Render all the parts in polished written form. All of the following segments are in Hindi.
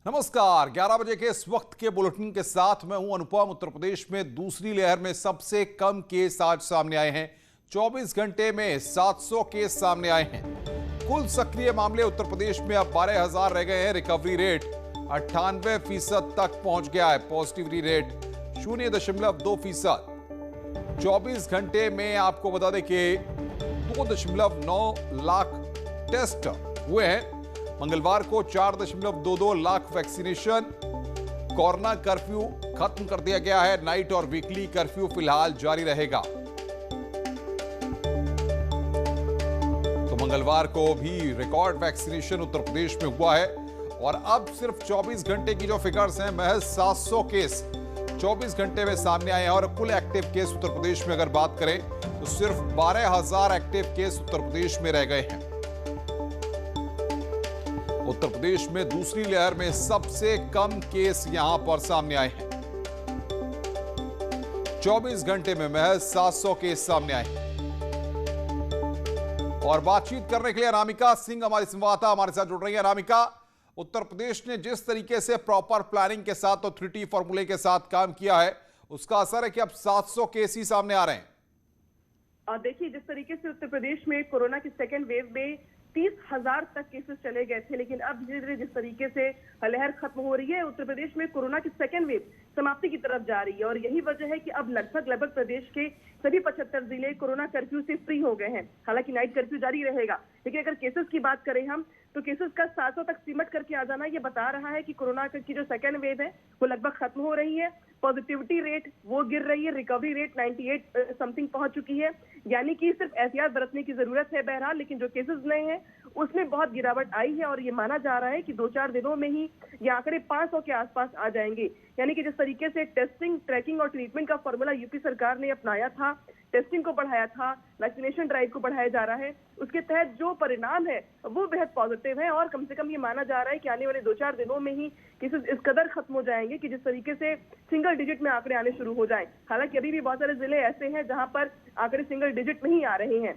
नमस्कार। 11 बजे के इस वक्त के बुलेटिन के साथ मैं हूं अनुपम। उत्तर प्रदेश में दूसरी लहर में सबसे कम केस आज सामने आए हैं। 24 घंटे में 700 केस सामने आए हैं। कुल सक्रिय मामले उत्तर प्रदेश में अब 12,000 रह गए हैं। रिकवरी रेट 98% तक पहुंच गया है। Positivity rate 0.2%। 24 घंटे में आपको बता दें कि 2.9 लाख टेस्ट हुए हैं। मंगलवार को 4.22 लाख वैक्सीनेशन। कोरोना कर्फ्यू खत्म कर दिया गया है। नाइट और वीकली कर्फ्यू फिलहाल जारी रहेगा। तो मंगलवार को भी रिकॉर्ड वैक्सीनेशन उत्तर प्रदेश में हुआ है और अब सिर्फ 24 घंटे की जो फिगर्स हैं, महज 700 केस 24 घंटे में सामने आए हैं। और कुल एक्टिव केस उत्तर प्रदेश में अगर बात करें तो सिर्फ 12,000 एक्टिव केस उत्तर प्रदेश में रह गए हैं। उत्तर प्रदेश में दूसरी लहर में सबसे कम केस यहां पर सामने आए हैं। 24 घंटे में महज 700 केस सामने आए हैं। और बातचीत करने के लिए अनामिका सिंह हमारी संवाददाता हमारे साथ जुड़ रही है। अनामिका, उत्तर प्रदेश ने जिस तरीके से प्रॉपर प्लानिंग के साथ और 3T फॉर्मूले के साथ काम किया है, उसका असर है कि अब 700 केस ही सामने आ रहे हैं। देखिए, जिस तरीके से उत्तर प्रदेश में कोरोना की सेकेंड वेव में 30,000 तक केसेस चले गए थे, लेकिन अब धीरे धीरे जिस तरीके से लहर खत्म हो रही है, उत्तर प्रदेश में कोरोना की सेकेंड वेव समाप्ति की तरफ जा रही है। और यही वजह है कि अब लगभग प्रदेश के सभी 75 जिले कोरोना कर्फ्यू से फ्री हो गए हैं। हालांकि नाइट कर्फ्यू जारी रहेगा, लेकिन अगर केसेस की बात करें हम, तो केसेस का 700 तक सिमट करके आ जाना ये बता रहा है कि कोरोना की जो सेकेंड वेव है वो लगभग खत्म हो रही है। पॉजिटिविटी रेट वो गिर रही है। रिकवरी रेट 98 समथिंग पहुंच चुकी है। यानी कि सिर्फ एहतियात बरतने की जरूरत है बहरहाल, लेकिन जो केसेस नए हैं उसमें बहुत गिरावट आई है। और ये माना जा रहा है कि 2-4 दिनों में ही ये आंकड़े 500 के आसपास आ जाएंगे। यानी कि जिस तरीके से टेस्टिंग, ट्रैकिंग और ट्रीटमेंट का फॉर्मूला यूपी सरकार ने अपनाया था, टेस्टिंग को बढ़ाया था, वैक्सीनेशन ड्राइव को बढ़ाया जा रहा है, उसके तहत जो परिणाम है वो बेहद पॉजिटिव है। और कम से कम ये माना जा रहा है कि आने वाले 2-4 दिनों में ही केसेस इस कदर खत्म हो जाएंगे कि जिस तरीके से सिंगल डिजिट में आंकड़े आने शुरू हो जाएं। हालांकि अभी भी बहुत सारे जिले ऐसे हैं जहां पर आंकड़े सिंगल डिजिट में ही आ रहे हैं।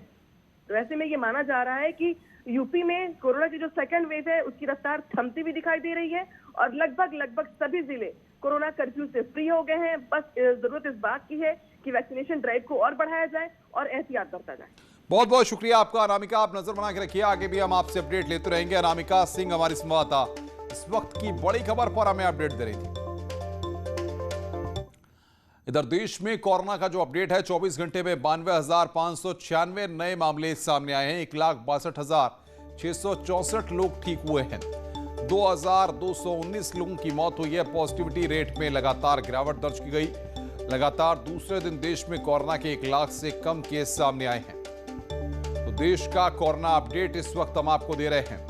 तो ऐसे में ये माना जा रहा है कि यूपी में कोरोना की जो सेकंड वेव है उसकी रफ्तार थमती हुई दिखाई दे रही है और लगभग सभी जिले कोरोना कर्फ्यू से फ्री हो गए हैं। बस जरूरत इस बात की है कि वैक्सीनेशन ड्राइव को और बढ़ाया जाए और एहतियात बरता जाए। बहुत बहुत शुक्रिया आपका अनामिका। आप नजर बना के रखिए, आगे भी हम आपसे अपडेट लेते रहेंगे। अनामिका सिंह हमारी संवाददाता इस वक्त की बड़ी खबर पर हमें अपडेट दे रही थी। इधर देश में कोरोना का जो अपडेट है, 24 घंटे में 92,596 नए मामले सामने आए हैं। 1,62,664 लोग ठीक हुए हैं। 2,219 लोगों की मौत हुई है। पॉजिटिविटी रेट में लगातार गिरावट दर्ज की गई। लगातार दूसरे दिन देश में कोरोना के 1 लाख से कम केस सामने आए हैं। तो देश का कोरोना अपडेट इस वक्त हम आपको दे रहे हैं।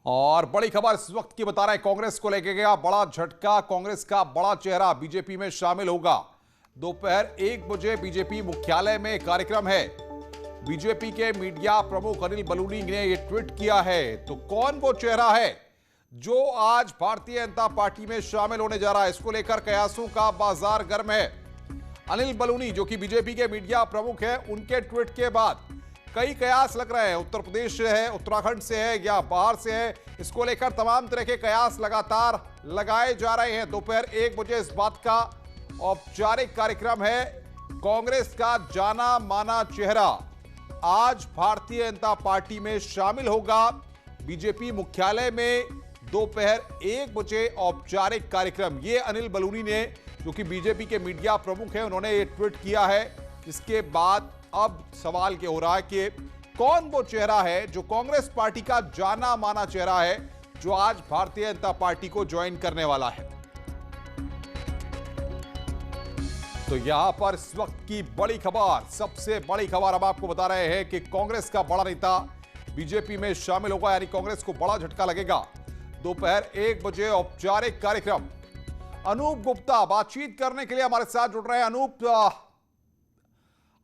और बड़ी खबर इस वक्त की बता रहे हैं, कांग्रेस को लेके गया बड़ा झटका। कांग्रेस का बड़ा चेहरा बीजेपी में शामिल होगा। दोपहर 1 बजे बीजेपी मुख्यालय में कार्यक्रम है। बीजेपी के मीडिया प्रमुख अनिल बलूनी ने यह ट्वीट किया है। तो कौन वो चेहरा है जो आज भारतीय जनता पार्टी में शामिल होने जा रहा है, इसको लेकर कयासों का बाजार गर्म है। अनिल बलूनी जो कि बीजेपी के मीडिया प्रमुख है, उनके ट्वीट के बाद कई कयास लग रहे हैं। उत्तर प्रदेश से है, उत्तराखंड से है या बाहर से है, इसको लेकर तमाम तरह के कयास लगातार लगाए जा रहे हैं। दोपहर 1 बजे इस बात का औपचारिक कार्यक्रम है। कांग्रेस का जाना माना चेहरा आज भारतीय जनता पार्टी में शामिल होगा। बीजेपी मुख्यालय में दोपहर 1 बजे औपचारिक कार्यक्रम। ये अनिल बलूनी ने, जो कि बीजेपी के मीडिया प्रमुख हैं, उन्होंने ये ट्वीट किया है। इसके बाद अब सवाल ये हो रहा है कि कौन वो चेहरा है जो कांग्रेस पार्टी का जाना माना चेहरा है, जो आज भारतीय जनता पार्टी को ज्वाइन करने वाला है। तो यहां पर इस वक्त की बड़ी खबर, सबसे बड़ी खबर हम आपको बता रहे हैं कि कांग्रेस का बड़ा नेता बीजेपी में शामिल होगा, यानी कांग्रेस को बड़ा झटका लगेगा। दोपहर 1 बजे औपचारिक कार्यक्रम। अनूप गुप्ता बातचीत करने के लिए हमारे साथ जुड़ रहे हैं। अनूप,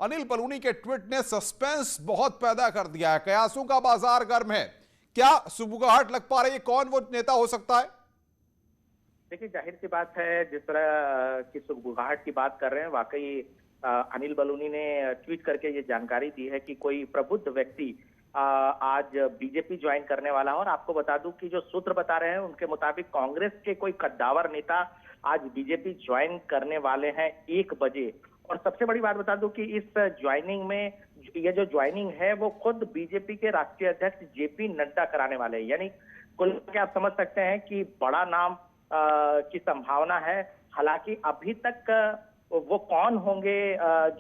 अनिल बलूनी के ट्वीट ने सस्पेंस बहुत पैदा कर दिया है। कयासों का बाजार गर्म है। क्या सुबुगाहट लग पा रही है, कौन वो नेता हो सकता है? देखिए, जाहिर सी बात है, जिस तरह की सुगबुगाहट की बात कर रहे हैं, वाकई अनिल बलूनी ने ट्वीट करके ये जानकारी दी है कि कोई प्रबुद्ध व्यक्ति आज बीजेपी ज्वाइन करने वाला है। और आपको बता दूं कि जो सूत्र बता रहे हैं उनके मुताबिक कांग्रेस के कोई कद्दावर नेता आज बीजेपी ज्वाइन करने वाले हैं 1 बजे। और सबसे बड़ी बात बता दूं कि इस ज्वाइनिंग में ये जो ज्वाइनिंग है वो खुद बीजेपी के राष्ट्रीय अध्यक्ष जेपी नड्डा कराने वाले हैं। यानी कुल मिलाकर आप समझ सकते हैं कि बड़ा नाम की संभावना है। हालांकि अभी तक वो कौन होंगे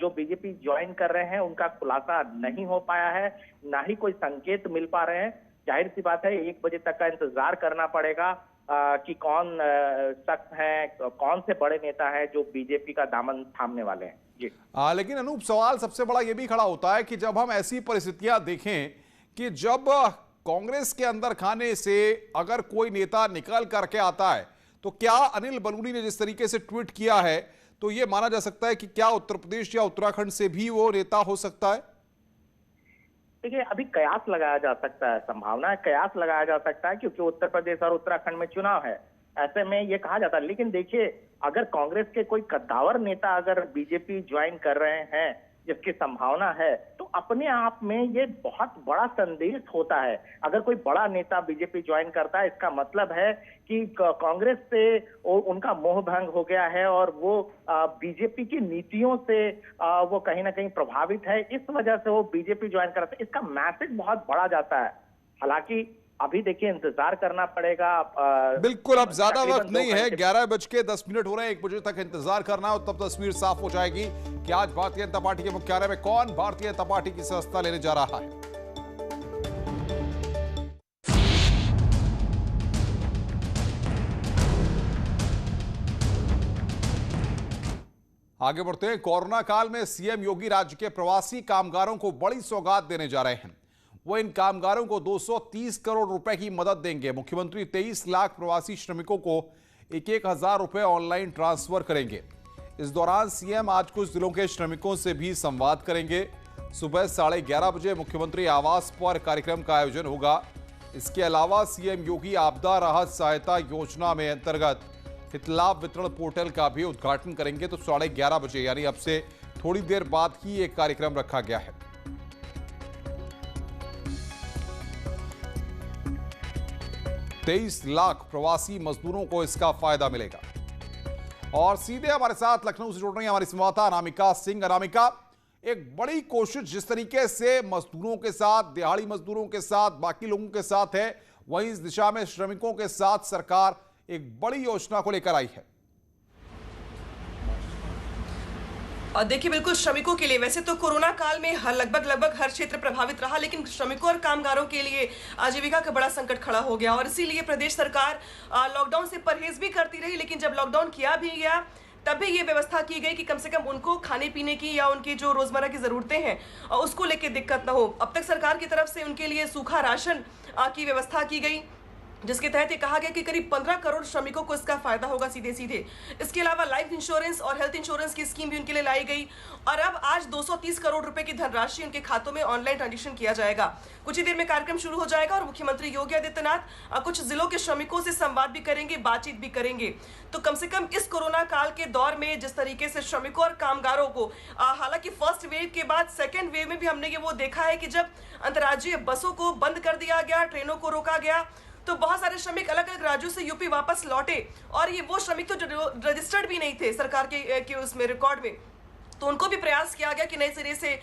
जो बीजेपी ज्वाइन कर रहे हैं उनका खुलासा नहीं हो पाया है, ना ही कोई संकेत मिल पा रहे हैं। जाहिर सी बात है 1 बजे तक का इंतजार करना पड़ेगा कि कौन शख्स हैं, कौन से बड़े नेता हैं जो बीजेपी का दामन थामने वाले हैं। जी लेकिन अनूप, सवाल सबसे बड़ा यह भी खड़ा होता है कि जब हम ऐसी परिस्थितियां देखें कि जब कांग्रेस के अंदर खाने से अगर कोई नेता निकल करके आता है, तो क्या अनिल बलूनी ने जिस तरीके से ट्वीट किया है तो यह माना जा सकता है कि क्या उत्तर प्रदेश या उत्तराखंड से भी वो नेता हो सकता है? देखिए, अभी कयास लगाया जा सकता है, संभावना है, कयास लगाया जा सकता है, क्योंकि उत्तर प्रदेश और उत्तराखंड में चुनाव है। ऐसे में ये कहा जाता है। लेकिन देखिए, अगर कांग्रेस के कोई कद्दावर नेता अगर बीजेपी ज्वाइन कर रहे हैं, जिसकी संभावना है, तो अपने आप में ये बहुत बड़ा संदेश होता है। अगर कोई बड़ा नेता बीजेपी ज्वाइन करता है, इसका मतलब है कि कांग्रेस से उनका मोह भंग हो गया है और वो बीजेपी की नीतियों से वो कहीं ना कहीं प्रभावित है। इस वजह से वो बीजेपी ज्वाइन करता है। इसका मैसेज बहुत बड़ा जाता है। हालांकि अभी देखिए, इंतजार करना पड़ेगा। बिल्कुल, अब ज्यादा वक्त नहीं है, 11:10 हो रहे हैं। 1 बजे तक इंतजार करना और तब तस्वीर साफ हो जाएगी कि आज भारतीय जनता पार्टी के मुख्यालय में कौन भारतीय जनता पार्टी की सदस्यता लेने जा रहा है। आगे बढ़ते हैं। कोरोना काल में सीएम योगी राज्य के प्रवासी कामगारों को बड़ी सौगात देने जा रहे हैं। वो इन कामगारों को 230 करोड़ रुपए की मदद देंगे। मुख्यमंत्री 23 लाख प्रवासी श्रमिकों को 1-1 हजार रुपए ऑनलाइन ट्रांसफर करेंगे। इस दौरान सीएम आज कुछ जिलों के श्रमिकों से भी संवाद करेंगे। सुबह 11:30 बजे मुख्यमंत्री आवास पर कार्यक्रम का आयोजन होगा। इसके अलावा सीएम योगी आपदा राहत सहायता योजना में अंतर्गत हितलाभ वितरण पोर्टल का भी उद्घाटन करेंगे। तो 11:30 बजे यानी अब से थोड़ी देर बाद ही एक कार्यक्रम रखा गया है। 23 लाख प्रवासी मजदूरों को इसका फायदा मिलेगा। और सीधे हमारे साथ लखनऊ से जुड़ रही हैं हमारी संवाददाता अनामिका सिंह। अनामिका, एक बड़ी कोशिश जिस तरीके से मजदूरों के साथ, दिहाड़ी मजदूरों के साथ, बाकी लोगों के साथ है, वहीं इस दिशा में श्रमिकों के साथ सरकार एक बड़ी योजना को लेकर आई है। और देखिए, बिल्कुल श्रमिकों के लिए, वैसे तो कोरोना काल में लगभग हर क्षेत्र प्रभावित रहा, लेकिन श्रमिकों और कामगारों के लिए आजीविका का बड़ा संकट खड़ा हो गया। और इसीलिए प्रदेश सरकार लॉकडाउन से परहेज भी करती रही, लेकिन जब लॉकडाउन किया भी गया तब भी ये व्यवस्था की गई कि कम से कम उनको खाने पीने की या उनकी जो रोजमर्रा की जरूरतें हैं उसको लेके दिक्कत ना हो। अब तक सरकार की तरफ से उनके लिए सूखा राशन की व्यवस्था की गई, जिसके तहत ये कहा गया कि करीब 15 करोड़ श्रमिकों को इसका फायदा होगा सीधे सीधे। इसके अलावा लाइफ इंश्योरेंस और हेल्थ इंश्योरेंस की स्कीम भी उनके लिए लाई गई। और अब आज 230 करोड़ रुपए की धनराशि उनके खातों में ऑनलाइन ट्रांजेक्शन किया जाएगा। कुछ ही देर में कार्यक्रम शुरू हो जाएगा और मुख्यमंत्री योगी आदित्यनाथ कुछ जिलों के श्रमिकों से संवाद भी करेंगे, बातचीत भी करेंगे। तो कम से कम इस कोरोना काल के दौर में जिस तरीके से श्रमिकों और कामगारों को, हालांकि फर्स्ट वेव के बाद सेकेंड वेव में भी हमने ये वो देखा है कि जब अंतर्राज्यीय बसों को बंद कर दिया गया, ट्रेनों को रोका गया, तो बहुत सारे श्रमिक अलग अलग राज्यों से यूपी वापस लौटे। और ये वो श्रमिक तो जो रजिस्टर्ड भी नहीं थे सरकार के उसमें रिकॉर्ड में, तो उनको भी प्रयास किया गया कि नए सिरे से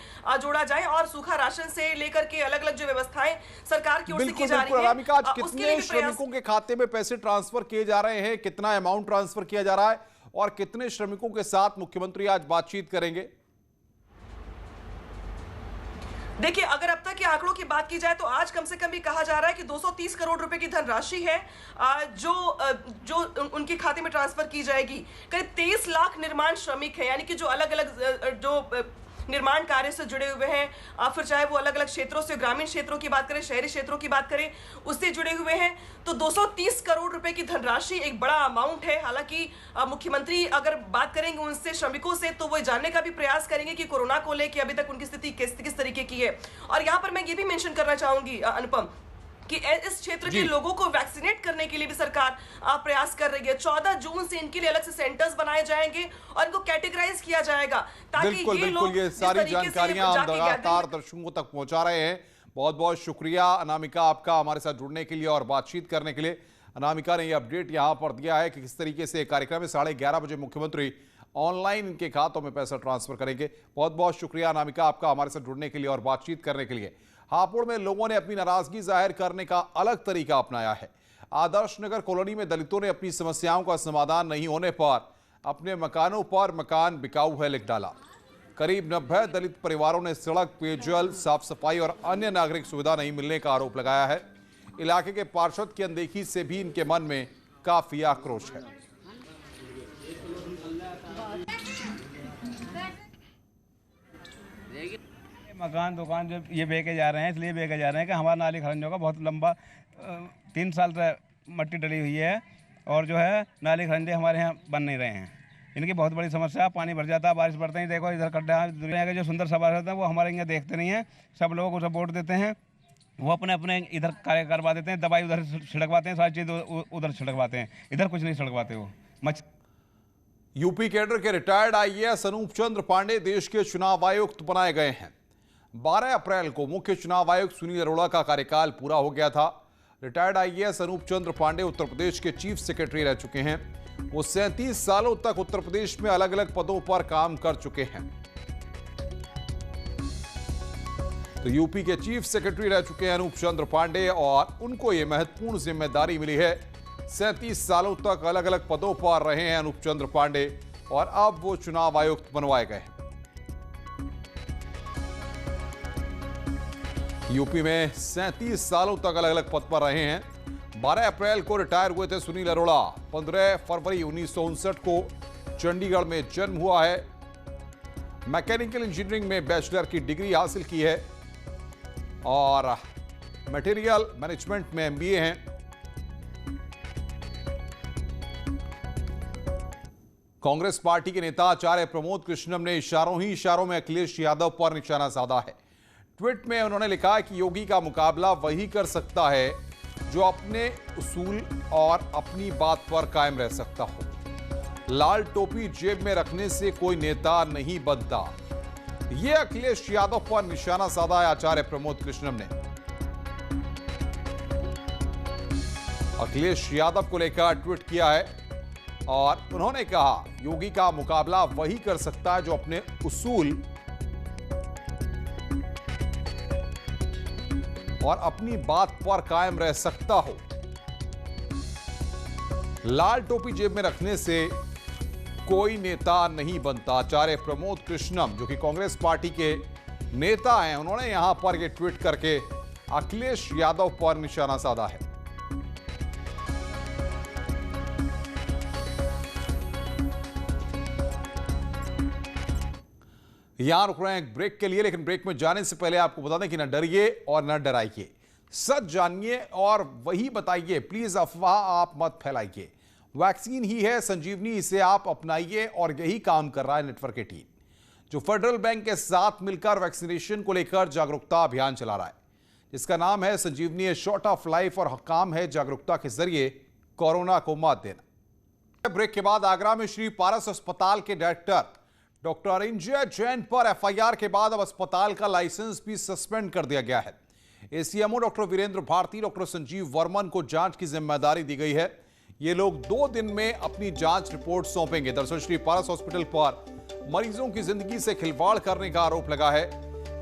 जोड़ा जाए। और सूखा राशन से लेकर के अलग अलग जो व्यवस्थाएं सरकार की ओर से की जा रही है, कितने श्रमिकों के खाते में पैसे ट्रांसफर किए जा रहे हैं, कितना अमाउंट ट्रांसफर किया जा रहा है और कितने श्रमिकों के साथ मुख्यमंत्री आज बातचीत करेंगे? देखिए, अगर अब तक के आंकड़ों की बात की जाए तो आज कम से कम भी कहा जा रहा है कि 230 करोड़ रुपए की धनराशि है जो उनके खाते में ट्रांसफर की जाएगी। करीब 23 लाख निर्माण श्रमिक है, यानी कि जो अलग अलग जो निर्माण कार्य से जुड़े हुए हैं, फिर चाहे वो अलग अलग क्षेत्रों से, ग्रामीण क्षेत्रों की बात करें, शहरी क्षेत्रों की बात करें, उससे जुड़े हुए हैं। तो 230 करोड़ रुपए की धनराशि एक बड़ा अमाउंट है। हालांकि मुख्यमंत्री अगर बात करेंगे उनसे, श्रमिकों से, तो वो जानने का भी प्रयास करेंगे कि कोरोना को लेकर अभी तक उनकी स्थिति किस तरीके की है। और यहाँ पर मैं ये भी मेंशन करना चाहूंगी अनुपम कि इस क्षेत्र के लोगों को वैक्सीनेट करने के लिए भी सरकार प्रयास कर रही है। 14 जून से इनके लिए अलग से सेंटर्स बनाए जाएंगे और इनको कैटेगराइज किया जाएगा ताकि बिल्कुल ये बिल्कुल, लोग ये सारी जानकारियां हम लगातार दर्शकों तक पहुंचा रहे हैं। बहुत बहुत शुक्रिया अनामिका आपका हमारे साथ जुड़ने के लिए और बातचीत करने के लिए। अनामिका ने ये अपडेट यहां पर दिया है कि किस तरीके से कार्यक्रम में 11:30 बजे मुख्यमंत्री ऑनलाइन इनके खातों में पैसा ट्रांसफर करेंगे। बहुत बहुत शुक्रिया अनामिका आपका हमारे साथ जुड़ने के लिए और बातचीत करने के लिए। हापुड़ में लोगों ने अपनी नाराजगी जाहिर करने का अलग तरीका अपनाया है। आदर्श नगर कॉलोनी में दलितों ने अपनी समस्याओं का समाधान नहीं होने पर अपने मकानों पर मकान बिकाऊ है लिख डाला। करीब 90 दलित परिवारों ने सड़क, पेयजल, साफ सफाई और अन्य नागरिक सुविधा नहीं मिलने का आरोप लगाया है। इलाके के पार्षद की अनदेखी से भी इनके मन में काफी आक्रोश है। मकान दुकान जो ये बेचे जा रहे हैं, इसलिए बेचे जा रहे हैं कि हमारा नाली खरंजों का बहुत लंबा 3 साल से मट्टी डली हुई है और जो है नाली खरंजे हमारे यहाँ बन नहीं रहे हैं। इनकी बहुत बड़ी समस्या, पानी भर जाता है, बारिश पड़ते ही देखो इधर गड्ढा। दुनिया के जो सुंदर सभासद हैं वो हमारे यहाँ देखते नहीं हैं। सब लोगों को सब वोट देते हैं, वो अपने अपने इधर कार्य करवा देते हैं, दवाई उधर छिड़कवाते हैं, सारी चीज़ उधर छिड़कवाते हैं, इधर कुछ नहीं छिड़कवाते। वो यूपी कैडर के रिटायर्ड आईएएस अनूप चंद्र पांडे देश के चुनाव आयुक्त बनाए गए हैं। 12 अप्रैल को मुख्य चुनाव आयुक्त सुनील अरोड़ा का कार्यकाल पूरा हो गया था। रिटायर्ड आईएएस अनूप चंद्र पांडे उत्तर प्रदेश के चीफ सेक्रेटरी रह चुके हैं। वो 37 सालों तक उत्तर प्रदेश में अलग अलग पदों पर काम कर चुके हैं। तो यूपी के चीफ सेक्रेटरी रह चुके हैं अनूप चंद्र पांडे और उनको यह महत्वपूर्ण जिम्मेदारी मिली है। 37 सालों तक अलग अलग पदों पर रहे हैं अनूप चंद्र पांडे और अब वो चुनाव आयुक्त बनवाए गए हैं। यूपी में 37 सालों तक अलग अलग पद पर रहे हैं। 12 अप्रैल को रिटायर हुए थे सुनील अरोड़ा। 15 फरवरी 1959 को चंडीगढ़ में जन्म हुआ है। मैकेनिकल इंजीनियरिंग में बैचलर की डिग्री हासिल की है और मटेरियल मैनेजमेंट में एमबीए हैं। कांग्रेस पार्टी के नेता आचार्य प्रमोद कृष्णम ने इशारों ही इशारों में अखिलेश यादव पर निशाना साधा है। ट्वीट में उन्होंने लिखा कि योगी का मुकाबला वही कर सकता है जो अपने उसूल और अपनी बात पर कायम रह सकता हो। लाल टोपी जेब में रखने से कोई नेता नहीं बनता। यह अखिलेश यादव पर निशाना साधा है आचार्य प्रमोद कृष्णम ने। अखिलेश यादव को लेकर ट्वीट किया है और उन्होंने कहा योगी का मुकाबला वही कर सकता है जो अपने उसूल और अपनी बात पर कायम रह सकता हो। लाल टोपी जेब में रखने से कोई नेता नहीं बनता। आचार्य प्रमोद कृष्णम जो कि कांग्रेस पार्टी के नेता हैं, उन्होंने यहां पर यह ट्वीट करके अखिलेश यादव पर निशाना साधा है। यहां रुक रहे हैं एक ब्रेक के लिए, लेकिन ब्रेक में जाने से पहले आपको बता दें कि न डरिए और न डराइए, सच जानिए और वही बताइए। प्लीज अफवाह आप मत फैलाइए। वैक्सीन ही है संजीवनी, इसे आप अपनाइए और यही काम कर रहा है नेटवर्क 18 जो फेडरल बैंक के साथ मिलकर वैक्सीनेशन को लेकर जागरूकता अभियान चला रहा है, जिसका नाम है संजीवनी शॉर्ट ऑफ लाइफ और काम है जागरूकता के जरिए कोरोना को मात देना। ब्रेक के बाद आगरा में श्री पारस अस्पताल के डायरेक्टर डॉक्टर अरिंजय जैन पर एफआईआर के बाद अब अस्पताल का लाइसेंस भी सस्पेंड कर दिया गया है। ACMO doctor Virendra Bharati, doctor Sanjeev Verman को जांच की जिम्मेदारी दी गई है। ये लोग 2 दिन में अपनी जांच रिपोर्ट सौंपेंगे। दरअसल श्री पारस हॉस्पिटल पर मरीजों की जिंदगी से खिलवाड़ करने का आरोप लगा है।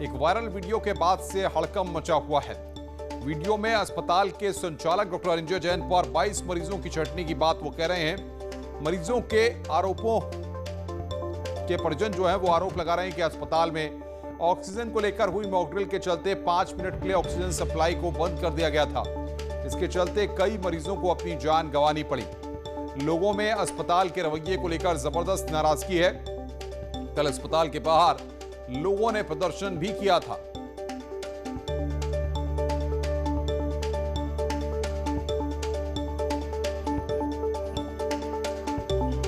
एक वायरल वीडियो के बाद से हड़कंप मचा हुआ है। वीडियो में अस्पताल के संचालक डॉक्टर अरिंजय जैन पर 22 मरीजों की छंटनी की बात वो कह रहे हैं। मरीजों के आरोपों के परिजन जो है वो आरोप लगा रहे हैं कि अस्पताल में ऑक्सीजन को लेकर हुई मॉकड्रिल के चलते 5 मिनट के लिए ऑक्सीजन सप्लाई को बंद कर दिया गया था। इसके चलते कई मरीजों को अपनी जान गंवानी पड़ी। लोगों में अस्पताल के रवैये को लेकर जबरदस्त नाराजगी है। कल अस्पताल के बाहर लोगों ने प्रदर्शन भी किया था।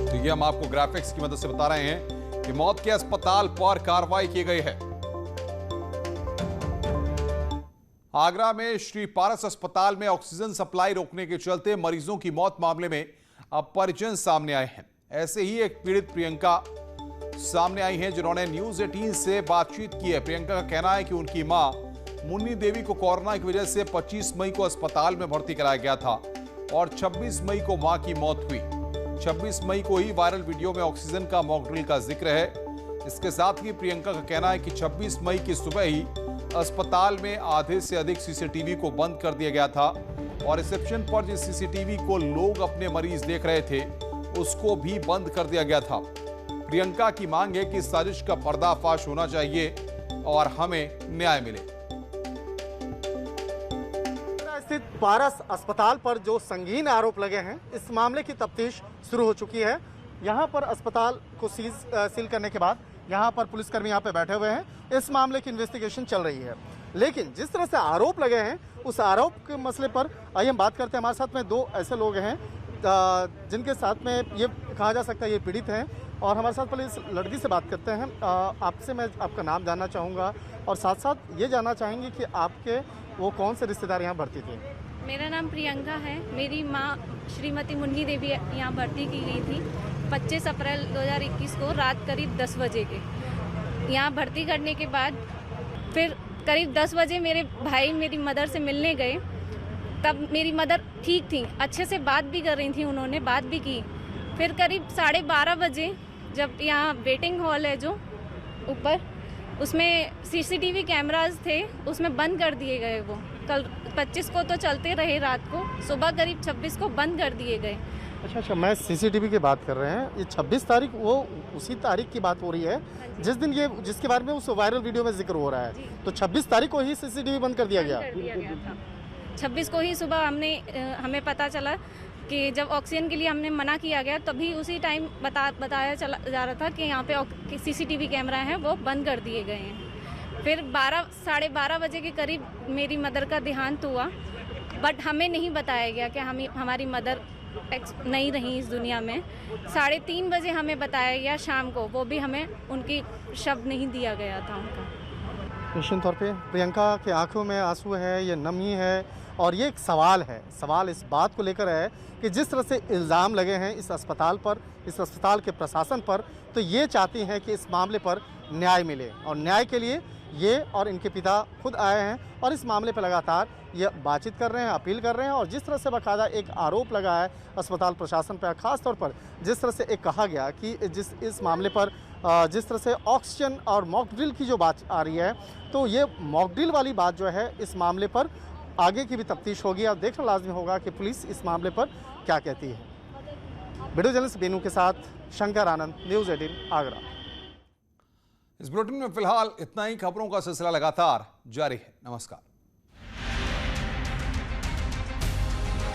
तो ये हम आपको ग्राफिक्स की मदद से बता रहे हैं कि मौत के अस्पताल पर कार्रवाई की गई है। आगरा में श्री पारस अस्पताल में ऑक्सीजन सप्लाई रोकने के चलते मरीजों की मौत मामले में अब परिजन सामने आए हैं। ऐसे ही एक पीड़ित प्रियंका सामने आई हैं, जिन्होंने न्यूज 18 से बातचीत की है। प्रियंका का कहना है कि उनकी मां मुन्नी देवी को कोरोना की वजह से 25 मई को अस्पताल में भर्ती कराया गया था और 26 मई को मां की मौत हुई। 26 मई को ही वायरल वीडियो में ऑक्सीजन का मॉक ड्रिल का जिक्र है। इसके साथ ही प्रियंका का कहना है कि 26 मई की सुबह ही अस्पताल में आधे से अधिक सीसीटीवी को बंद कर दिया गया था और रिसेप्शन पर जिस सीसीटीवी को लोग अपने मरीज देख रहे थे उसको भी बंद कर दिया गया था। प्रियंका की मांग है कि इस साजिश का पर्दाफाश होना चाहिए और हमें न्याय मिले। स्थित पारस अस्पताल पर जो संगीन आरोप लगे हैं, इस मामले की तफ्तीश शुरू हो चुकी है। यहाँ पर अस्पताल को सील करने के बाद यहाँ पर पुलिसकर्मी यहाँ पे बैठे हुए हैं। इस मामले की इन्वेस्टिगेशन चल रही है, लेकिन जिस तरह से आरोप लगे हैं उस आरोप के मसले पर आइए हम बात करते हैं। हमारे साथ में दो ऐसे लोग हैं जिनके साथ में ये कहा जा सकता है ये पीड़ित हैं, और हमारे साथ पहले इस लड़की से बात करते हैं। आपसे मैं आपका नाम जानना चाहूँगा और साथ साथ ये जानना चाहेंगे कि आपके वो कौन से रिश्तेदार यहाँ भर्ती थे। मेरा नाम प्रियंका है। मेरी माँ श्रीमती मुन्नी देवी यहाँ भर्ती की गई थी 25 अप्रैल 2021 को रात करीब 10 बजे के। यहाँ भर्ती करने के बाद फिर करीब 10 बजे मेरे भाई मेरी मदर से मिलने गए। तब मेरी मदर ठीक थी, अच्छे से बात भी कर रही थी, उन्होंने बात भी की। फिर करीब 12:30 बजे जब यहाँ वेटिंग हॉल है जो ऊपर, उसमें सीसीटीवी कैमरास थे, उसमें बंद कर दिए गए। वो कल 25 को तो चलते रहे, रात को सुबह करीब 26 को बंद कर दिए गए। अच्छा, मैं सीसीटीवी की बात कर रहे हैं। ये 26 तारीख वो उसी तारीख की बात हो रही है जिस दिन ये जिसके बारे में उस वायरल वीडियो में जिक्र हो रहा है। तो 26 तारीख को ही सीसीटीवी बंद कर दिया गया था। 26 को ही सुबह हमें पता चला कि जब ऑक्सीजन के लिए हमने मना किया गया, तभी उसी टाइम बताया चला जा रहा था कि यहाँ पे सीसीटीवी कैमरा है वो बंद कर दिए गए हैं। फिर 12-12:30 बजे के करीब मेरी मदर का देहांत हुआ, बट हमें नहीं बताया गया कि हमारी मदर नहीं रही इस दुनिया में। 3:30 बजे हमें बताया गया शाम को, वो भी हमें उनकी शब्द नहीं दिया गया था उनका। निश्चित तौर पे प्रियंका के आंखों में आंसू है, ये नमी है, और ये एक सवाल है। सवाल इस बात को लेकर है कि जिस तरह से इल्ज़ाम लगे हैं इस अस्पताल पर, इस अस्पताल के प्रशासन पर, तो ये चाहती हैं कि इस मामले पर न्याय मिले, और न्याय के लिए ये और इनके पिता खुद आए हैं और इस मामले पर लगातार ये बातचीत कर रहे हैं, अपील कर रहे हैं। और जिस तरह से बाकायदा एक आरोप लगा है अस्पताल प्रशासन पर, ख़ास तौर पर जिस तरह से एक कहा गया कि इस मामले पर जिस तरह से ऑक्सीजन और मॉक ड्रिल की जो बात आ रही है, तो ये मॉक ड्रिल वाली बात जो है इस मामले पर आगे की भी तफ्तीश होगी। अब देखना लाजमी होगा कि पुलिस इस मामले पर क्या कहती है। वीडियो जर्नलिस्ट बेनू के साथ शंकर आनंद, न्यूज़ 18 आगरा। इस बुलेटिन में फिलहाल इतना ही। खबरों का सिलसिला लगातार जारी है। नमस्कार।